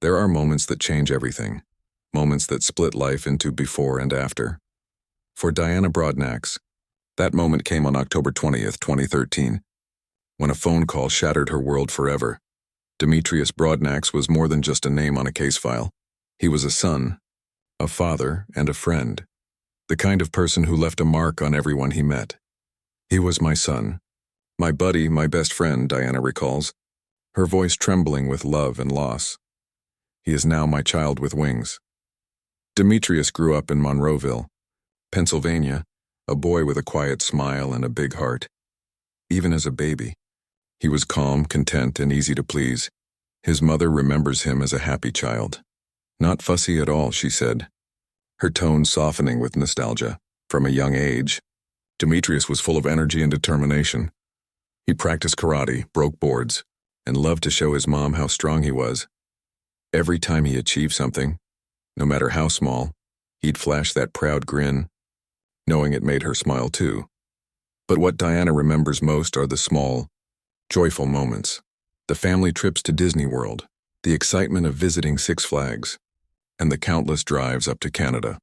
There are moments that change everything, moments that split life into before and after. For Diana Broadnax, that moment came on October 20th, 2013, when a phone call shattered her world forever. Demetrius Broadnax was more than just a name on a case file. He was a son, a father, and a friend. The kind of person who left a mark on everyone he met. He was my son. My buddy, my best friend, Diana recalls, her voice trembling with love and loss. He is now my child with wings. Demetrius grew up in Monroeville, Pennsylvania, a boy with a quiet smile and a big heart. Even as a baby, he was calm, content, and easy to please. His mother remembers him as a happy child. Not fussy at all, she said, her tone softening with nostalgia. From a young age, Demetrius was full of energy and determination. He practiced karate, broke boards, and loved to show his mom how strong he was. Every time he achieved something, no matter how small, he'd flash that proud grin, knowing it made her smile too. But what Diana remembers most are the small, joyful moments. The family trips to Disney World, the excitement of visiting Six Flags, and the countless drives up to Canada.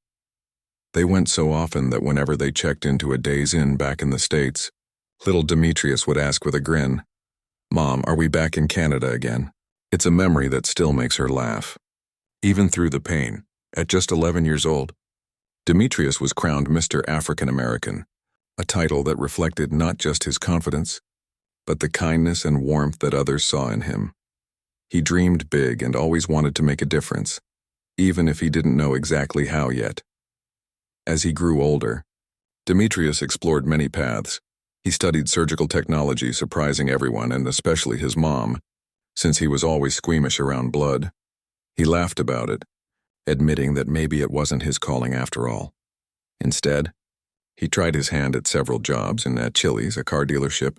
They went so often that whenever they checked into a Days Inn back in the States, little Demetrius would ask with a grin, "Mom, are we back in Canada again?" It's a memory that still makes her laugh. Even through the pain, at just 11 years old, Demetrius was crowned Mr. African American, a title that reflected not just his confidence, but the kindness and warmth that others saw in him. He dreamed big and always wanted to make a difference, even if he didn't know exactly how yet. As he grew older, Demetrius explored many paths. He studied surgical technology, surprising everyone and especially his mom, since he was always squeamish around blood. He laughed about it, admitting that maybe it wasn't his calling after all. Instead, he tried his hand at several jobs and at Chili's, a car dealership,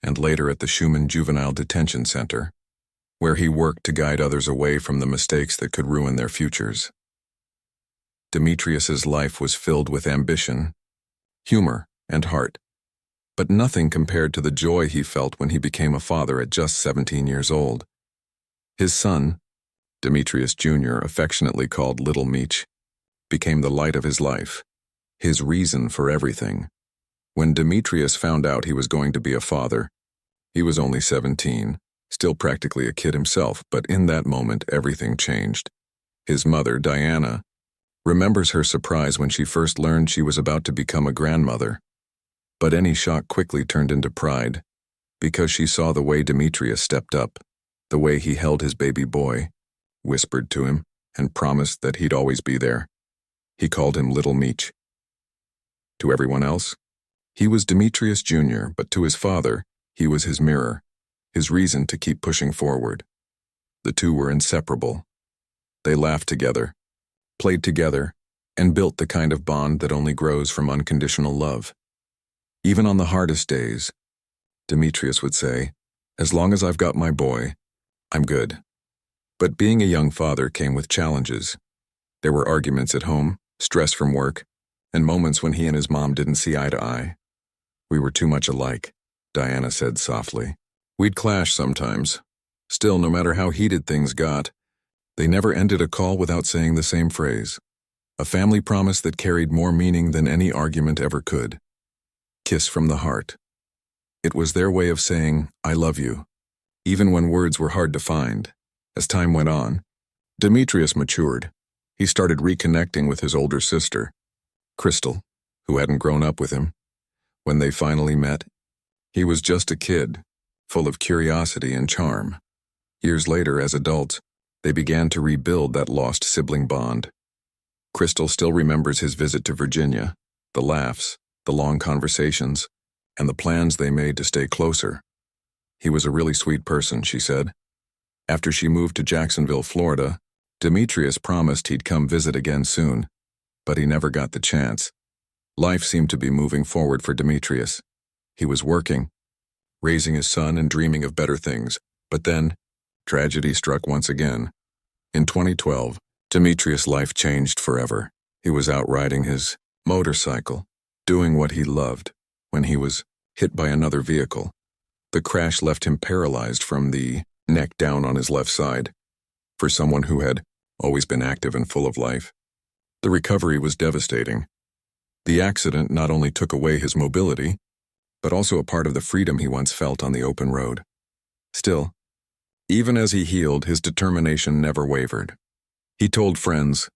and later at the Schumann Juvenile Detention Center, where he worked to guide others away from the mistakes that could ruin their futures. Demetrius's life was filled with ambition, humor, and heart, but nothing compared to the joy he felt when he became a father at just 17 years old. His son, Demetrius Jr., affectionately called Little Meech, became the light of his life, his reason for everything. When Demetrius found out he was going to be a father, he was only 17, still practically a kid himself, but in that moment everything changed. His mother, Diana, remembers her surprise when she first learned she was about to become a grandmother. But any shock quickly turned into pride, because she saw the way Demetrius stepped up, the way he held his baby boy, whispered to him, and promised that he'd always be there. He called him Little Meech. To everyone else, he was Demetrius Jr., but to his father, he was his mirror, his reason to keep pushing forward. The two were inseparable. They laughed together, played together, and built the kind of bond that only grows from unconditional love. Even on the hardest days, Demetrius would say, "As long as I've got my boy, I'm good." But being a young father came with challenges. There were arguments at home, stress from work, and moments when he and his mom didn't see eye to eye. "We were too much alike," Diana said softly. "We'd clash sometimes. Still, no matter how heated things got, they never ended a call without saying the same phrase. A family promise that carried more meaning than any argument ever could. Kiss from the heart. It was their way of saying, 'I love you,' even when words were hard to find." As time went on, Demetrius matured. He started reconnecting with his older sister, Crystal, who hadn't grown up with him. When they finally met, he was just a kid, full of curiosity and charm. Years later, as adults, they began to rebuild that lost sibling bond. Crystal still remembers his visit to Virginia, the laughs, the long conversations, and the plans they made to stay closer. "He was a really sweet person," she said. After she moved to Jacksonville, Florida, Demetrius promised he'd come visit again soon, but he never got the chance. Life seemed to be moving forward for Demetrius. He was working, raising his son and dreaming of better things, but then, tragedy struck once again. In 2012, Demetrius' life changed forever. He was out riding his motorcycle, doing what he loved, when he was hit by another vehicle. The crash left him paralyzed from the neck down on his left side. for someone who had always been active and full of life. The recovery was devastating. The accident not only took away his mobility, but also a part of the freedom he once felt on the open road. Still, even as he healed, his determination never wavered. He told friends,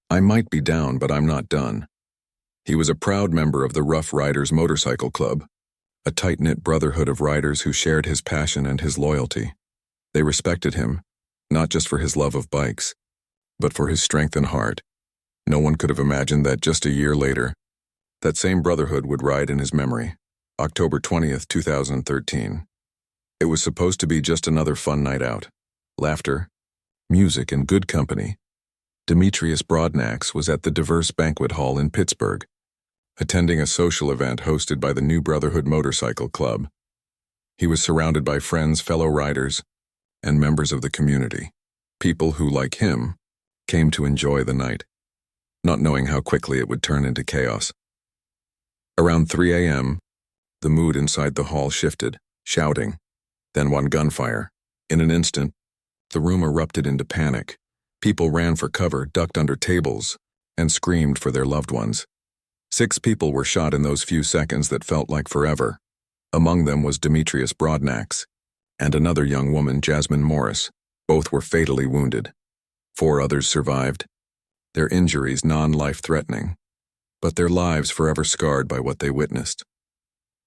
"I might be down, but I'm not done." He was a proud member of the Rough Riders Motorcycle Club, a tight-knit brotherhood of riders who shared his passion and his loyalty. They respected him, not just for his love of bikes, but for his strength and heart. No one could have imagined that just a year later, that same brotherhood would ride in his memory, October 20th, 2013. It was supposed to be just another fun night out. Laughter, music, and good company. Demetrius Broadnax was at the Diverse Banquet Hall in Pittsburgh, attending a social event hosted by the New Brotherhood Motorcycle Club. He was surrounded by friends, fellow riders, and members of the community, people who, like him, came to enjoy the night, not knowing how quickly it would turn into chaos. Around 3 a.m., the mood inside the hall shifted, shouting, then one gunfire. In an instant, the room erupted into panic. People ran for cover, ducked under tables, and screamed for their loved ones. 6 people were shot in those few seconds that felt like forever. Among them was Demetrius Broadnax, and another young woman, Jasmine Morris. Both were fatally wounded. 4 others survived, their injuries non-life-threatening, but their lives forever scarred by what they witnessed.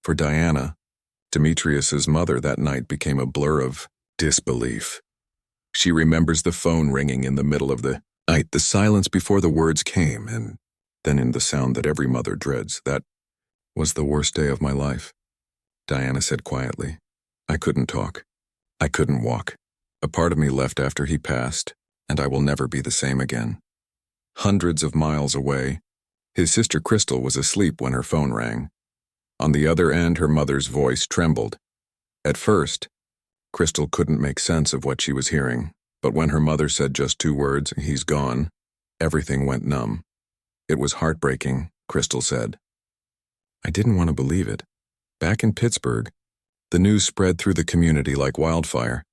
For Diana, Demetrius's mother, that night became a blur of disbelief. She remembers the phone ringing in the middle of the night, the silence before the words came, and then in the sound that every mother dreads. "That was the worst day of my life," Diana said quietly. "I couldn't talk. I couldn't walk. A part of me left after he passed, and I will never be the same again." Hundreds of miles away, his sister Crystal was asleep when her phone rang. On the other end, her mother's voice trembled. At first, Crystal couldn't make sense of what she was hearing, but when her mother said just 2 words, "He's gone," everything went numb. "It was heartbreaking," Crystal said. "I didn't want to believe it." Back in Pittsburgh, the news spread through the community like wildfire.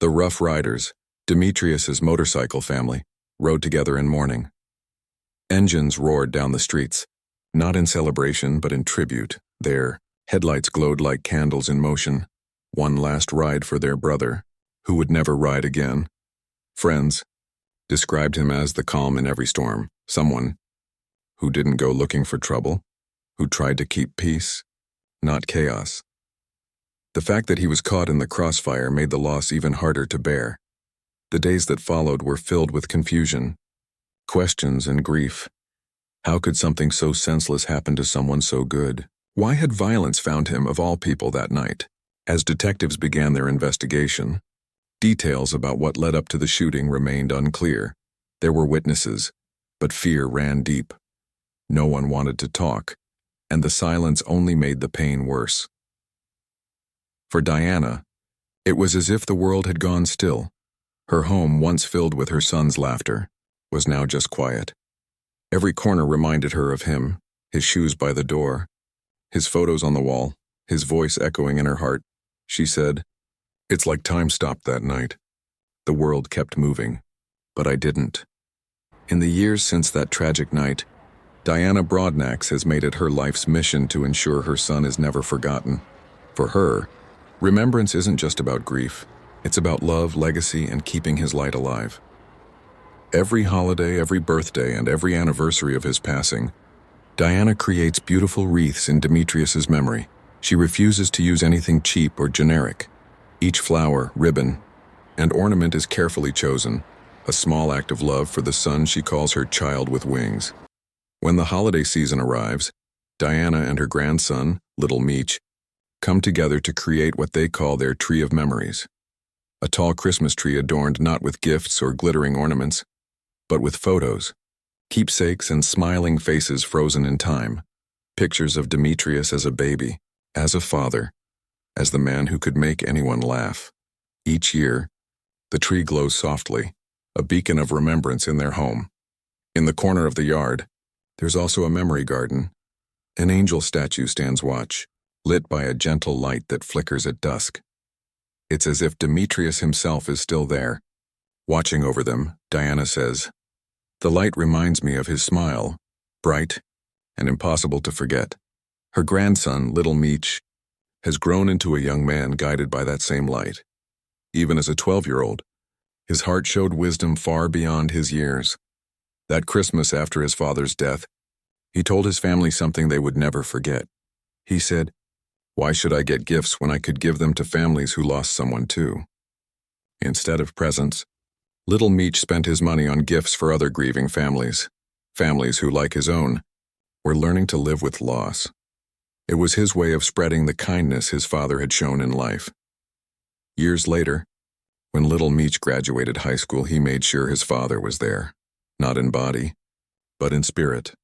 The Rough Riders, Demetrius's motorcycle family, rode together in mourning. Engines roared down the streets, not in celebration but in tribute. Their headlights glowed like candles in motion. One last ride for their brother, who would never ride again. Friends described him as the calm in every storm, someone who didn't go looking for trouble, who tried to keep peace, not chaos. The fact that he was caught in the crossfire made the loss even harder to bear. The days that followed were filled with confusion, questions, and grief. How could something so senseless happen to someone so good? Why had violence found him, of all people, that night? As detectives began their investigation, details about what led up to the shooting remained unclear. There were witnesses, but fear ran deep. No one wanted to talk, and the silence only made the pain worse. For Diana, it was as if the world had gone still. Her home, once filled with her son's laughter, was now just quiet. Every corner reminded her of him, his shoes by the door, his photos on the wall, his voice echoing in her heart. She said, "It's like time stopped that night. The world kept moving, but I didn't." In the years since that tragic night, Diana Broadnax has made it her life's mission to ensure her son is never forgotten. For her, remembrance isn't just about grief. It's about love, legacy, and keeping his light alive. Every holiday, every birthday, and every anniversary of his passing, Diana creates beautiful wreaths in Demetrius's memory. She refuses to use anything cheap or generic. Each flower, ribbon, and ornament is carefully chosen, a small act of love for the son she calls her child with wings. When the holiday season arrives, Diana and her grandson, little Meech, come together to create what they call their tree of memories. A tall Christmas tree adorned not with gifts or glittering ornaments, but with photos, keepsakes, and smiling faces frozen in time. Pictures of Demetrius as a baby, as a father, as the man who could make anyone laugh. Each year, the tree glows softly, a beacon of remembrance in their home. In the corner of the yard, there's also a memory garden. An angel statue stands watch, lit by a gentle light that flickers at dusk. It's as if Demetrius himself is still there, Watching over them, Diana says, "The light reminds me of his smile, bright and impossible to forget." Her grandson, little Meech, has grown into a young man guided by that same light. Even as a 12-year-old, his heart showed wisdom far beyond his years. That Christmas after his father's death, he told his family something they would never forget. He said, "Why should I get gifts when I could give them to families who lost someone too?" Instead of presents, little Meech spent his money on gifts for other grieving families who, like his own, were learning to live with loss. It was his way of spreading the kindness his father had shown in life. Years later, when little Meech graduated high school, he made sure his father was there, not in body, but in spirit.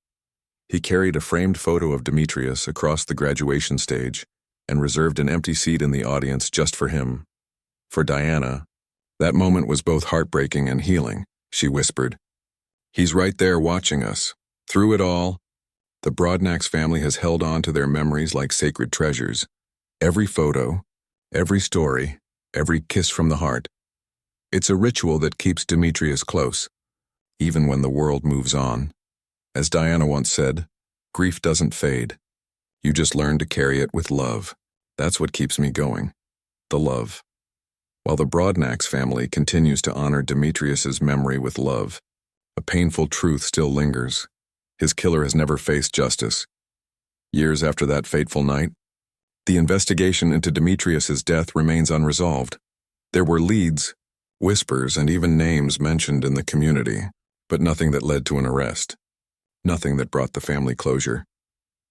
He carried a framed photo of Demetrius across the graduation stage and reserved an empty seat in the audience just for him. For Diana, that moment was both heartbreaking and healing. She whispered, "He's right there watching us." Through it all, the Broadnax family has held on to their memories like sacred treasures. Every photo, every story, every kiss from the heart. It's a ritual that keeps Demetrius close, even when the world moves on. As Diana once said, grief doesn't fade. You just learn to carry it with love. That's what keeps me going. The love. While the Broadnax family continues to honor Demetrius's memory with love, a painful truth still lingers. His killer has never faced justice. Years after that fateful night, the investigation into Demetrius's death remains unresolved. There were leads, whispers, and even names mentioned in the community, but nothing that led to an arrest. Nothing that brought the family closure.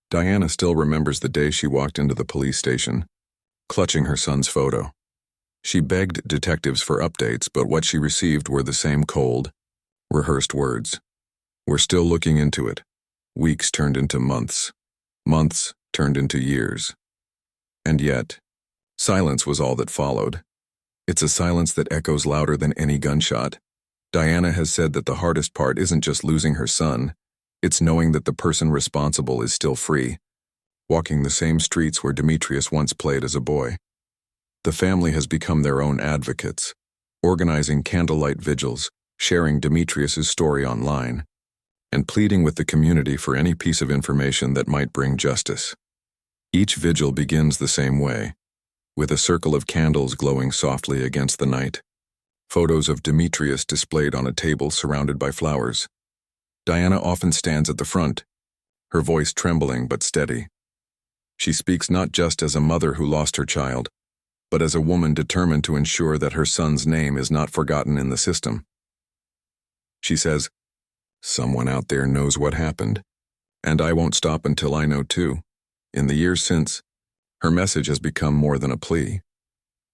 Diana still remembers the day she walked into the police station, clutching her son's photo. She begged detectives for updates, but what she received were the same cold, rehearsed words. "We're still looking into it." Weeks turned into months. Months turned into years. And yet, silence was all that followed. It's a silence that echoes louder than any gunshot. Diana has said that the hardest part isn't just losing her son, it's knowing that the person responsible is still free, walking the same streets where Demetrius once played as a boy. The family has become their own advocates, organizing candlelight vigils, sharing Demetrius's story online, and pleading with the community for any piece of information that might bring justice. Each vigil begins the same way, with a circle of candles glowing softly against the night, photos of Demetrius displayed on a table surrounded by flowers. Diana often stands at the front, her voice trembling but steady. She speaks not just as a mother who lost her child, but as a woman determined to ensure that her son's name is not forgotten in the system. She says, "Someone out there knows what happened, and I won't stop until I know too." In the years since, her message has become more than a plea.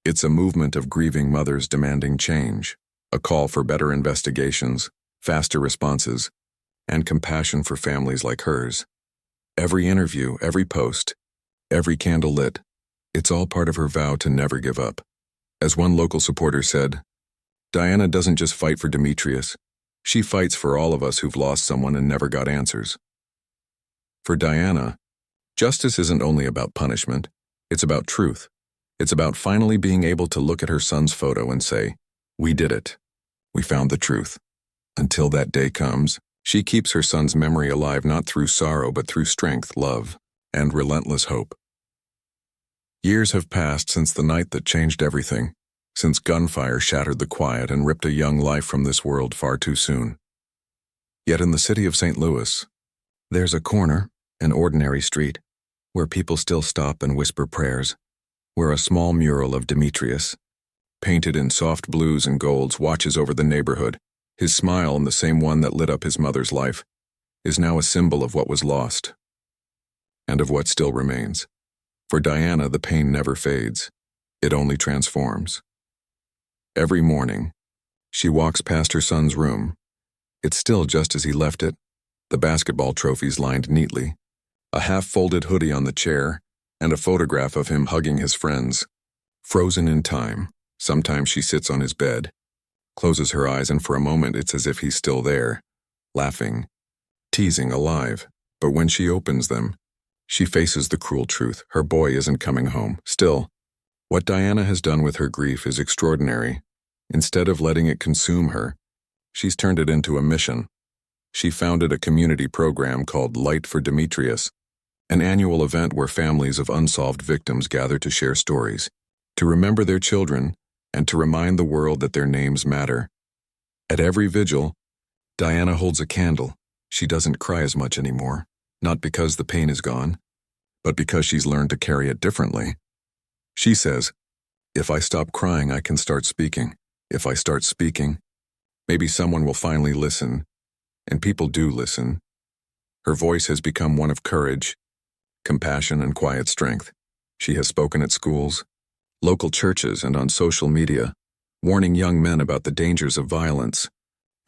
It's a movement of grieving mothers demanding change, a call for better investigations, faster responses, and compassion for families like hers. Every interview, every post, every candle lit, it's all part of her vow to never give up. As one local supporter said, "Diana doesn't just fight for Demetrius, she fights for all of us who've lost someone and never got answers." For Diana, justice isn't only about punishment, it's about truth. It's about finally being able to look at her son's photo and say, "We did it. We found the truth." Until that day comes, she keeps her son's memory alive not through sorrow but through strength, love, and relentless hope. Years have passed since the night that changed everything, since gunfire shattered the quiet and ripped a young life from this world far too soon. Yet in the city of St. Louis, there's a corner, an ordinary street, where people still stop and whisper prayers, where a small mural of Demetrius, painted in soft blues and golds, watches over the neighborhood. His smile, and the same one that lit up his mother's life, is now a symbol of what was lost, and of what still remains. For Diana, the pain never fades. It only transforms. Every morning, she walks past her son's room. It's still just as he left it, the basketball trophies lined neatly, a half-folded hoodie on the chair, and a photograph of him hugging his friends. Frozen in time, sometimes she sits on his bed, closes her eyes, and for a moment it's as if he's still there, laughing, teasing, alive. But when she opens them, she faces the cruel truth. Her boy isn't coming home. Still, what Diana has done with her grief is extraordinary. Instead of letting it consume her, she's turned it into a mission. She founded a community program called Light for Demetrius, an annual event where families of unsolved victims gather to share stories, to remember their children, and to remind the world that their names matter. At every vigil, Diana holds a candle. She doesn't cry as much anymore, not because the pain is gone, but because she's learned to carry it differently. She says, "If I stop crying, I can start speaking. If I start speaking, maybe someone will finally listen." And people do listen. Her voice has become one of courage, compassion, and quiet strength. She has spoken at schools, local churches, and on social media, warning young men about the dangers of violence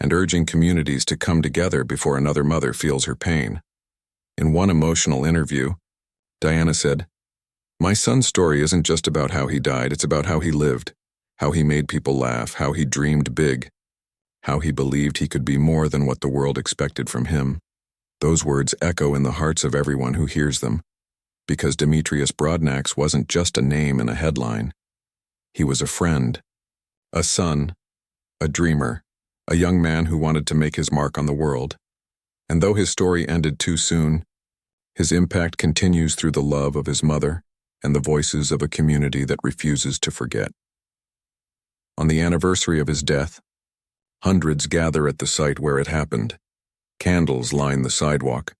and urging communities to come together before another mother feels her pain. In one emotional interview, Diana said, "My son's story isn't just about how he died, it's about how he lived, how he made people laugh, how he dreamed big, how he believed he could be more than what the world expected from him." Those words echo in the hearts of everyone who hears them, because Demetrius Broadnax wasn't just a name in a headline. He was a friend, a son, a dreamer, a young man who wanted to make his mark on the world. And though his story ended too soon, his impact continues through the love of his mother and the voices of a community that refuses to forget. On the anniversary of his death, hundreds gather at the site where it happened. Candles line the sidewalk,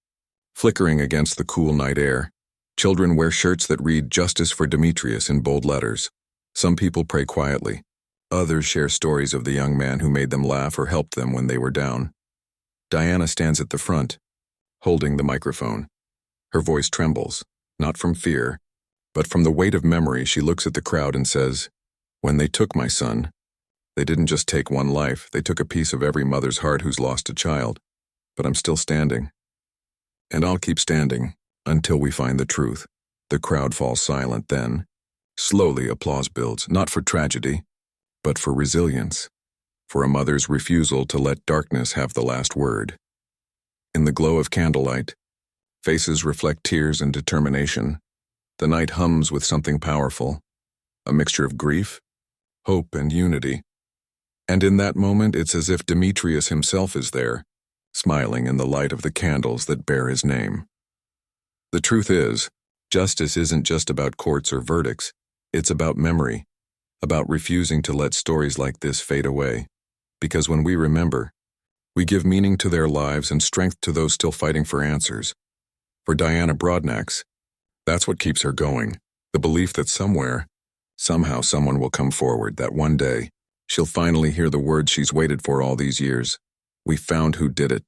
flickering against the cool night air. Children wear shirts that read "Justice for Demetrius" in bold letters. Some people pray quietly. Others share stories of the young man who made them laugh or helped them when they were down. Diana stands at the front, holding the microphone. Her voice trembles, not from fear, but from the weight of memory. She looks at the crowd and says, "When they took my son, they didn't just take one life, they took a piece of every mother's heart who's lost a child. But I'm still standing. And I'll keep standing until we find the truth." The crowd falls silent then. Slowly, applause builds, not for tragedy, but for resilience, for a mother's refusal to let darkness have the last word. In the glow of candlelight, faces reflect tears and determination. The night hums with something powerful, a mixture of grief, hope, and unity. And in that moment, it's as if Demetrius himself is there, smiling in the light of the candles that bear his name. The truth is, justice isn't just about courts or verdicts. It's about memory, about refusing to let stories like this fade away. Because when we remember, we give meaning to their lives and strength to those still fighting for answers. For Diana Broadnax, that's what keeps her going, the belief that somewhere, somehow someone will come forward, that one day, she'll finally hear the words she's waited for all these years. "We found who did it."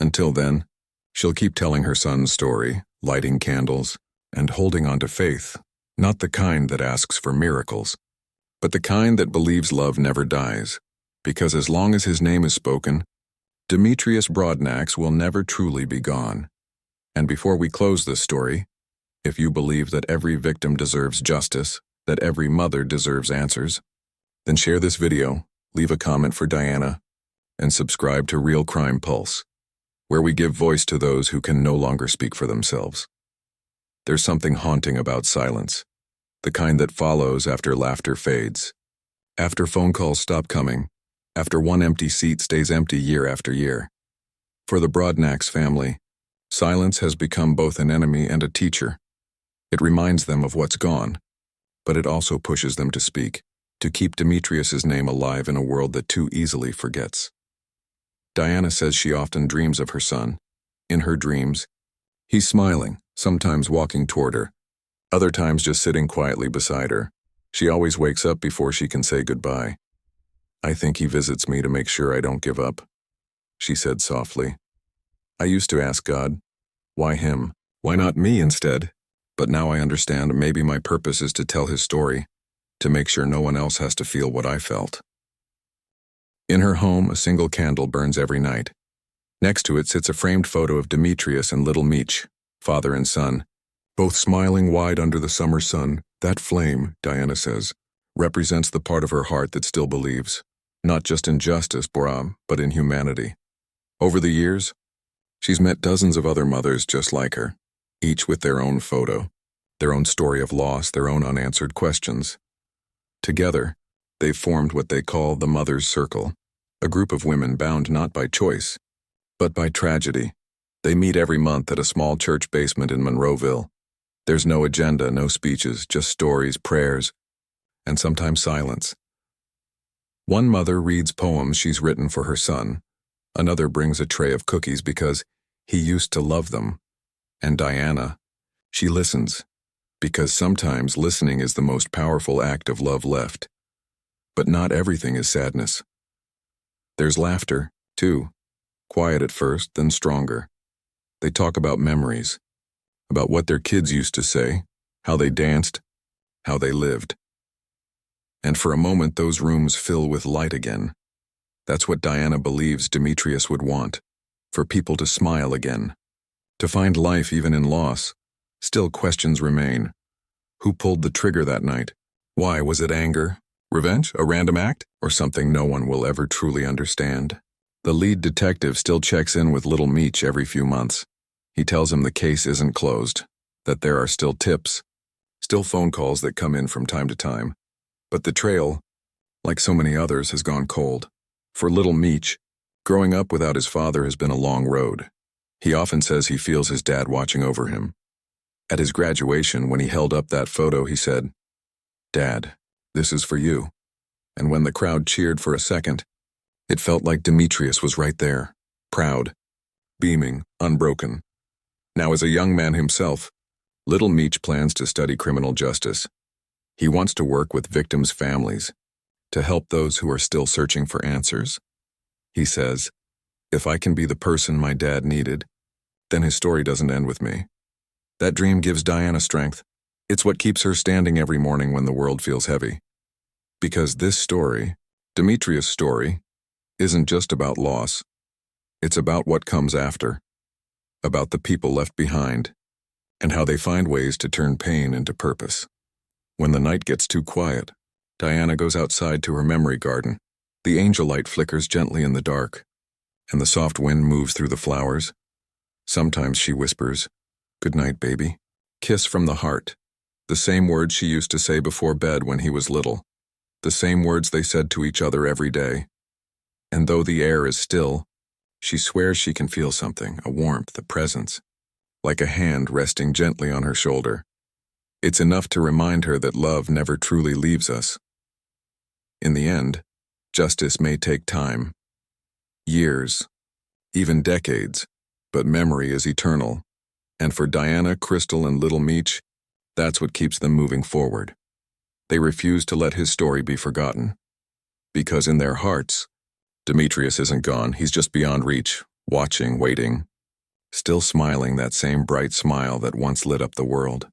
Until then, she'll keep telling her son's story, lighting candles, and holding on to faith, not the kind that asks for miracles, but the kind that believes love never dies, because as long as his name is spoken, Demetrius Broadnax will never truly be gone. And before we close this story, if you believe that every victim deserves justice, that every mother deserves answers, then share this video, leave a comment for Diana, and subscribe to Real Crime Pulse, where we give voice to those who can no longer speak for themselves. There's something haunting about silence, the kind that follows after laughter fades, after phone calls stop coming, after one empty seat stays empty year after year. For the Broadnax family, silence has become both an enemy and a teacher. It reminds them of what's gone, but it also pushes them to speak, to keep Demetrius's name alive in a world that too easily forgets. Diana says she often dreams of her son. In her dreams, he's smiling, sometimes walking toward her, other times just sitting quietly beside her. She always wakes up before she can say goodbye. "I think he visits me to make sure I don't give up," she said softly. "I used to ask God, why him? Why not me instead? But now I understand maybe my purpose is to tell his story, to make sure no one else has to feel what I felt." In her home, a single candle burns every night. Next to it sits a framed photo of Demetrius and little Meech, father and son, both smiling wide under the summer sun. That flame, Diana says, represents the part of her heart that still believes, not just in justice, but in humanity. Over the years, she's met dozens of other mothers just like her, each with their own photo, their own story of loss, their own unanswered questions. Together, They've formed what they call the Mother's Circle, a group of women bound not by choice, but by tragedy. They meet every month at a small church basement in Monroeville. There's no agenda, no speeches, just stories, prayers, and sometimes silence. One mother reads poems she's written for her son. Another brings a tray of cookies because he used to love them. And Diana, she listens, because sometimes listening is the most powerful act of love left. But not everything is sadness. There's laughter, too. Quiet at first, then stronger. They talk about memories, about what their kids used to say, how they danced, how they lived. And for a moment those rooms fill with light again. That's what Diana believes Demetrius would want, for people to smile again, to find life even in loss. Still questions remain. Who pulled the trigger that night? Why? Was it anger? Revenge? A random act? Or something no one will ever truly understand? The lead detective still checks in with little Meech every few months. He tells him the case isn't closed, that there are still tips, still phone calls that come in from time to time. But the trail, like so many others, has gone cold. For little Meech, growing up without his father has been a long road. He often says he feels his dad watching over him. At his graduation, when he held up that photo, he said, "Dad, this is for you." And when the crowd cheered for a second, it felt like Demetrius was right there, proud, beaming, unbroken. Now, as a young man himself, little Meech plans to study criminal justice. He wants to work with victims' families, to help those who are still searching for answers. He says, "If I can be the person my dad needed, then his story doesn't end with me." That dream gives Diana strength. It's what keeps her standing every morning when the world feels heavy. Because this story, Demetrius' story, isn't just about loss. It's about what comes after, about the people left behind, and how they find ways to turn pain into purpose. When the night gets too quiet, Diana goes outside to her memory garden. The angel light flickers gently in the dark, and the soft wind moves through the flowers. Sometimes she whispers, "Good night, baby." Kiss from the heart. The same words she used to say before bed when he was little. The same words they said to each other every day. And though the air is still, she swears she can feel something, a warmth, a presence, like a hand resting gently on her shoulder. It's enough to remind her that love never truly leaves us. In the end, justice may take time, years, even decades, but memory is eternal. And for Diana, Crystal, and little Meech, that's what keeps them moving forward. They refuse to let his story be forgotten. Because in their hearts, Demetrius isn't gone, he's just beyond reach, watching, waiting, still smiling that same bright smile that once lit up the world.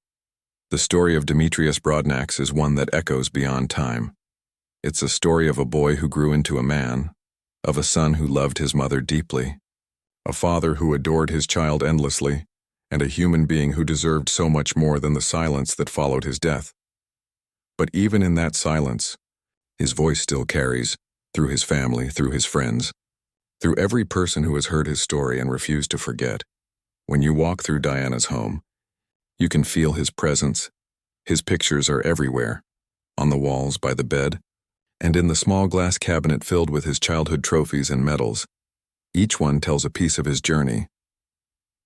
The story of Demetrius Broadnax is one that echoes beyond time. It's a story of a boy who grew into a man, of a son who loved his mother deeply, a father who adored his child endlessly, and a human being who deserved so much more than the silence that followed his death. But even in that silence, his voice still carries, through his family, through his friends, through every person who has heard his story and refused to forget. When you walk through Diana's home, you can feel his presence. His pictures are everywhere, on the walls, by the bed, and in the small glass cabinet filled with his childhood trophies and medals. Each one tells a piece of his journey.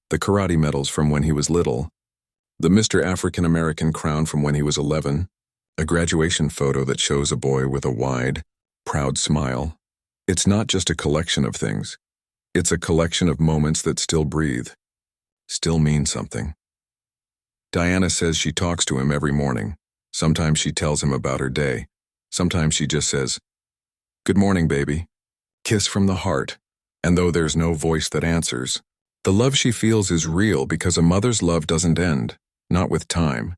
The karate medals from when he was little, the Mr. African American crown from when he was 11, a graduation photo that shows a boy with a wide, proud smile. It's not just a collection of things. It's a collection of moments that still breathe, still mean something. Diana says she talks to him every morning. Sometimes she tells him about her day. Sometimes she just says, "Good morning, baby." Kiss from the heart. And though there's no voice that answers, the love she feels is real because a mother's love doesn't end, not with time,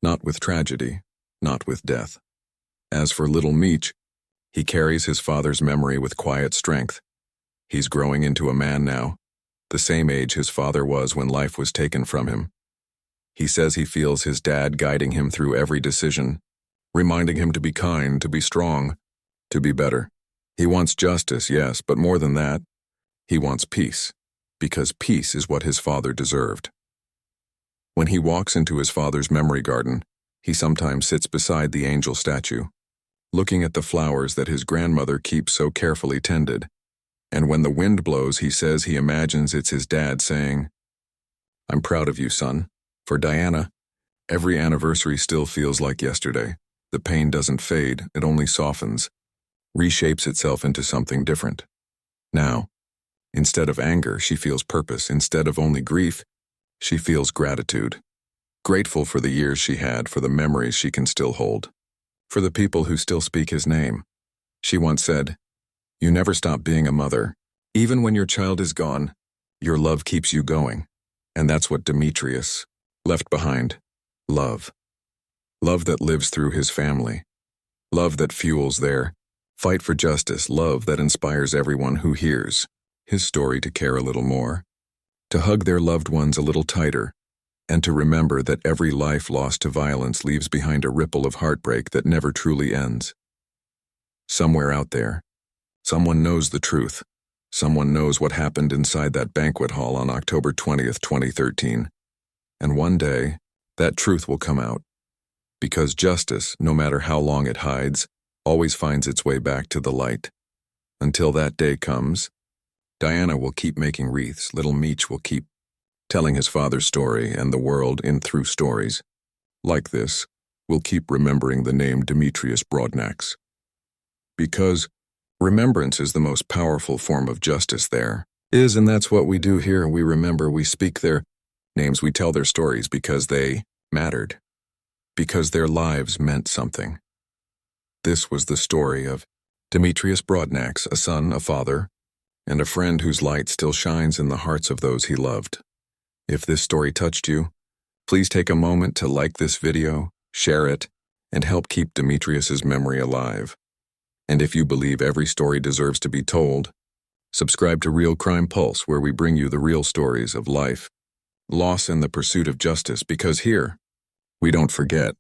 not with tragedy, not with death. As for little Meech, he carries his father's memory with quiet strength. He's growing into a man now, the same age his father was when life was taken from him. He says he feels his dad guiding him through every decision, reminding him to be kind, to be strong, to be better. He wants justice, yes, but more than that, he wants peace, because peace is what his father deserved. When he walks into his father's memory garden, he sometimes sits beside the angel statue. looking at the flowers that his grandmother keeps so carefully tended. And when the wind blows, he says he imagines it's his dad saying, "I'm proud of you, son." For Diana, every anniversary still feels like yesterday. The pain doesn't fade, it only softens, reshapes itself into something different. Now, instead of anger, she feels purpose. Instead of only grief, she feels gratitude. Grateful for the years she had, for the memories she can still hold, for the people who still speak his name. She once said, "You never stop being a mother. Even when your child is gone, your love keeps you going." And that's what Demetrius left behind. Love. Love that lives through his family. Love that fuels their fight for justice. Love that inspires everyone who hears his story to care a little more, to hug their loved ones a little tighter, and to remember that every life lost to violence leaves behind a ripple of heartbreak that never truly ends. Somewhere out there, someone knows the truth. Someone knows what happened inside that banquet hall on October 20th, 2013. And one day, that truth will come out. Because justice, no matter how long it hides, always finds its way back to the light. Until that day comes, Diana will keep making wreaths, little Meech will keep telling his father's story, and the world, in through stories like this, will keep remembering the name Demetrius Broadnax. Because remembrance is the most powerful form of justice there is, and that's what we do here. We remember, we speak their names, we tell their stories because they mattered, because their lives meant something. This was the story of Demetrius Broadnax, a son, a father, and a friend whose light still shines in the hearts of those he loved. If this story touched you, please take a moment to like this video, share it, and help keep Demetrius's memory alive. And if you believe every story deserves to be told, subscribe to Real Crime Pulse, where we bring you the real stories of life, loss, and the pursuit of justice, because here, we don't forget.